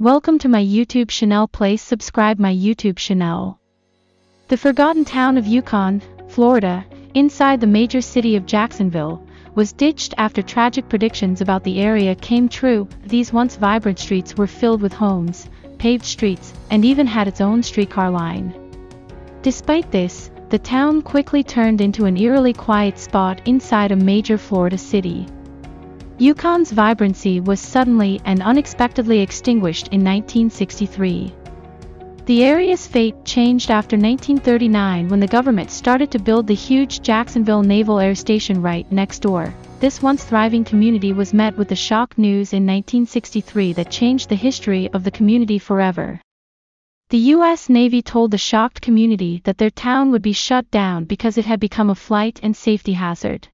Welcome to my YouTube channel. Please subscribe my YouTube channel. The forgotten town of Yukon, Florida, inside the major city of Jacksonville, was ditched after tragic predictions about the area came true. These once vibrant streets were filled with homes, paved streets, and even had its own streetcar line. Despite this, the town quickly turned into an eerily quiet spot inside a major Florida city. Yukon's vibrancy was suddenly and unexpectedly extinguished in 1963. The area's fate changed after 1939 when the government started to build the huge Jacksonville Naval Air Station right next door. This once thriving community was met with the shock news in 1963 that changed the history of the community forever. The U.S. Navy told the shocked community that their town would be shut down because it had become a flight and safety hazard.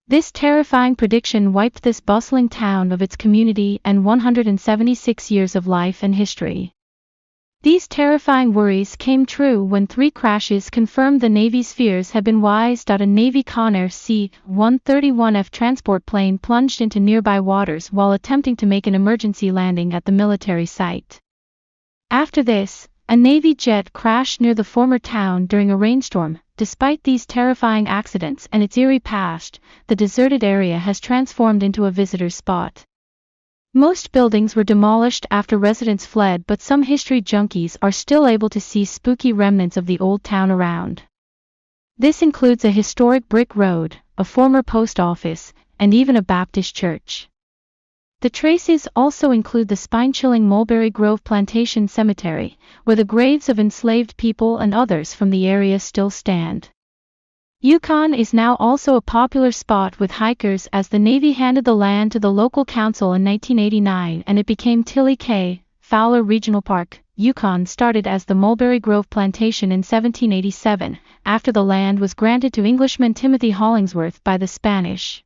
This terrifying prediction wiped this bustling town of its community and 176 years of life and history. These terrifying worries came true when 3 crashes confirmed the Navy's fears had been wise. A Navy Conair C-131F transport plane plunged into nearby waters while attempting to make an emergency landing at the military site. After this, a Navy jet crashed near the former town during a rainstorm. Despite these terrifying accidents and its eerie past, the deserted area has transformed into a visitor spot. Most buildings were demolished after residents fled, but some history junkies are still able to see spooky remnants of the old town around. This includes a historic brick road, a former post office, and even a Baptist church. The traces also include the spine-chilling Mulberry Grove Plantation Cemetery, where the graves of enslaved people and others from the area still stand. Yukon is now also a popular spot with hikers as the Navy handed the land to the local council in 1989 and it became Tilly K. Fowler Regional Park. Yukon started as the Mulberry Grove Plantation in 1787, after the land was granted to Englishman Timothy Hollingsworth by the Spanish.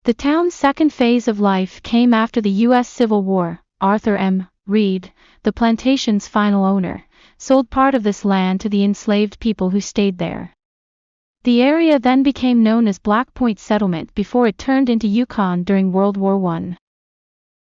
The town's second phase of life came after the U.S. Civil War. Arthur M. Reed, the plantation's final owner, sold part of this land to the enslaved people who stayed there. The area then became known as Black Point Settlement before it turned into Yukon during World War I.